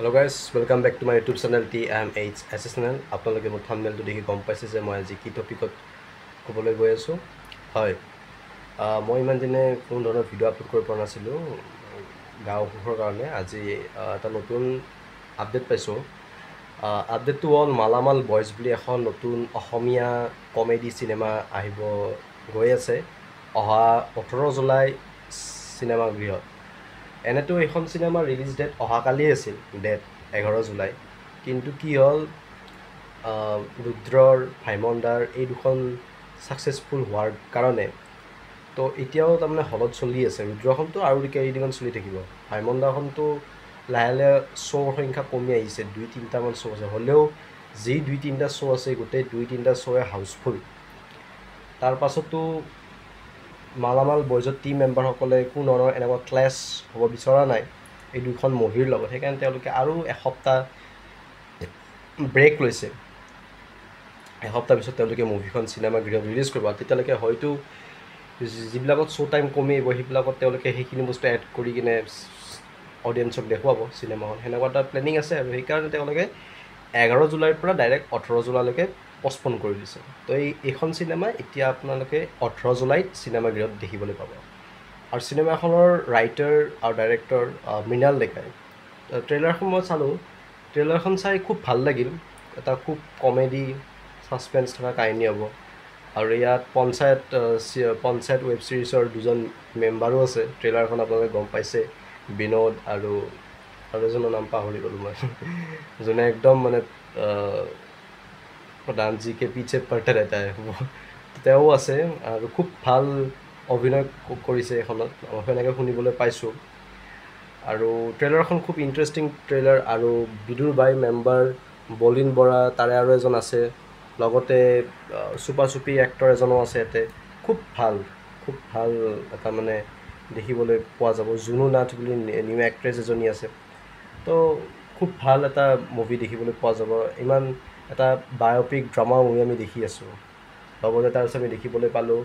Hello guys, welcome back to my YouTube channel TMH channel. আপোনালোকে মোৰ থাম্বনেইলটো দেখি গম পাইছে যে মই আজি কি টপিকত ক'বলৈ গৈ আছোঁ। হয়, মই ইমান দিনে কোনো ধৰণৰ ভিডিঅ' আপলোড কৰিব পৰা নাছিলোঁ গাঁও অসুখৰ কাৰণে। আজি এটা নতুন আপডেট পাইছোঁ। আপডেটটো হ'ল মালামাল বইজ বুলি এখন নতুন অসমীয়া কমেডি চিনেমা আহিব গৈ আছে অহা 18 জুলাই চিনেমাগৃহত। এনেতো এইখন চিনেমাৰ ৰিলিজ ডেট অহাকালিয়ে আছিল, ডেট 11 জুলাই। কিন্তু কি হ'ল, ৰুদ্ৰৰ ভাইমনদাৰ এই দুখন ছাকচেছফুল হোৱাৰ কাৰণে তো এতিয়াও তাৰমানে হলত চলি আছে। ৰুদ্ৰখনতো আৰু কেইদিনমান চলি থাকিব, ভাইমনদাখনতো লাহে লাহে শ্ব'ৰ সংখ্যা কমি আহিছে, 2-3টামান শ্ব' আছে। হ'লেও যি 2-3টা শ্ব' আছে গোটেই 2-3টা শ্ব'য়ে হাউচফুল। তাৰ পাছতো মালামাল বইজৰ টিম মেম্বাৰসকলে কোনো ধৰণৰ এনেকুৱা ক্লেছ হ'ব বিচৰা নাই এই দুখন মুভিৰ লগত। সেইকাৰণে তেওঁলোকে আৰু এসপ্তাহ ব্ৰেক লৈছে। এসপ্তাহ পিছত তেওঁলোকে মুভিখন চিনেমাগৃহত ৰিলিজ কৰিব। তেতিয়ালৈকে হয়তো যিবিলাকত শ্ব' টাইম কমি আহিব সেইবিলাকত তেওঁলোকে সেইখিনি বস্তু এড কৰি কিনে অডিয়েঞ্চক দেখুৱাব চিনেমাখন। সেনেকুৱা এটা প্লেনিং আছে আৰু সেইকাৰণে তেওঁলোকে 11 জুলাইৰ পৰা ডাইৰেক্ট 18 জুলাইলৈকে পষ্টপন কৰি দিছে। তো এইখন চিনেমা এতিয়া আপোনালোকে 18 জুলাইত চিনেমাগৃহত দেখিবলৈ পাব। আৰু চিনেমাখনৰ ৰাইটাৰ আৰু ডাইৰেক্টৰ মৃণাল ডেকাই। ট্ৰেইলাৰখন মই চালোঁ, ট্ৰেইলাৰখন চাই খুব ভাল লাগিল। এটা খুব কমেডি ছাছপেন্স থকা কাহিনী হ'ব। আৰু ইয়াত পঞ্চায়ত ৱেব ছিৰিজৰ দুজন মেম্বাৰো আছে। ট্ৰেইলাৰখন আপোনালোকে গম পাইছে, বিনোদ আৰু এজনৰ নাম পাহৰি গ'লোঁ মই যোনে একদম মানে প্ৰধান জি কে পিছে পঢ়তে ৰেহতা হে তেওঁ আছে আৰু খুব ভাল অভিনয় কৰিছে এইখনত, সেনেকৈ শুনিবলৈ পাইছোঁ। আৰু ট্ৰেইলাৰখন খুব ইণ্টাৰেষ্টিং ট্ৰেইলাৰ। আৰু বিদুৰ বাই মেম্বাৰ বলিন বৰা, তাৰে আৰু এজন আছে, লগতে চুপা চুপি এক্টৰ এজনো আছে ইয়াতে। খুব ভাল এটা মানে দেখিবলৈ পোৱা যাব। জুনু নাথ বুলি নিউ এক্ট্ৰেছ এজনী আছে। তো খুব ভাল এটা মুভি দেখিবলৈ পোৱা যাব। ইমান এটা বায়'পিক ড্ৰামা মুভি আমি দেখি আছোঁ। লগতে তাৰপিছত আমি দেখিবলৈ পালোঁ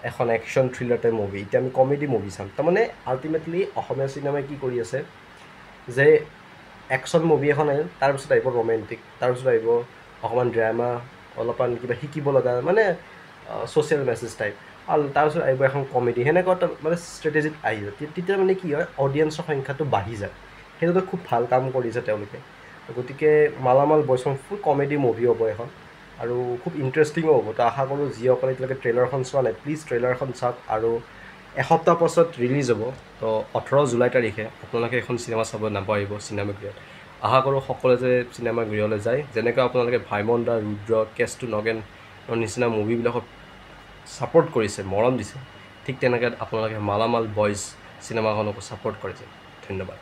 এখন একশ্যন থ্ৰিলাৰ টাইপ মুভি। এতিয়া আমি কমেডি মুভি চাম। তাৰমানে আল্টিমেটলি অসমীয়া চিনেমাই কি কৰি আছে যে একশ্যন মুভি এখন আহিল, তাৰপিছত আহিব ৰোমেণ্টিক, তাৰপিছত আহিব অকণমান ড্ৰামা, অলপমান কিবা শিকিব লগা মানে ছ'চিয়েল মেছেজ টাইপ, আৰু তাৰপিছত আহিব এখন কমেডি। সেনেকুৱা এটা মানে ষ্ট্ৰেটেজিত আহি যায়। তেতিয়া মানে কি হয়, অডিয়েঞ্চৰ সংখ্যাটো বাঢ়ি যায়। সেইটোতো খুব ভাল কাম কৰিছে তেওঁলোকে। গতিকে মালামাল বইজখন ফুল কমেডি মুভি হ'ব এখন, আৰু খুব ইণ্টাৰেষ্টিঙো হ'ব। তো আশা কৰোঁ যিসকলে এতিয়ালৈকে ট্ৰেইলাৰখন চোৱা নাই, প্লিজ ট্ৰেইলাৰখন চাওক। আৰু এসপ্তাহ পাছত ৰিলিজ হ'ব, তো 18 জুলাই তাৰিখে আপোনালোকে এখন চিনেমা চাব নাপাহৰিব চিনেমাগৃহত। আশা কৰোঁ সকলোৱে যে চিনেমাগৃহলৈ যায়। যেনেকৈ আপোনালোকে ভাইমন্দা, ৰুদ্ৰ, কেষ্টু নগেনৰ নিচিনা মুভিবিলাকক ছাপোৰ্ট কৰিছে, মৰম দিছে, ঠিক তেনেকৈ আপোনালোকে মালামাল বইজ চিনেমাখনকো ছাপোৰ্ট কৰিছে। ধন্যবাদ।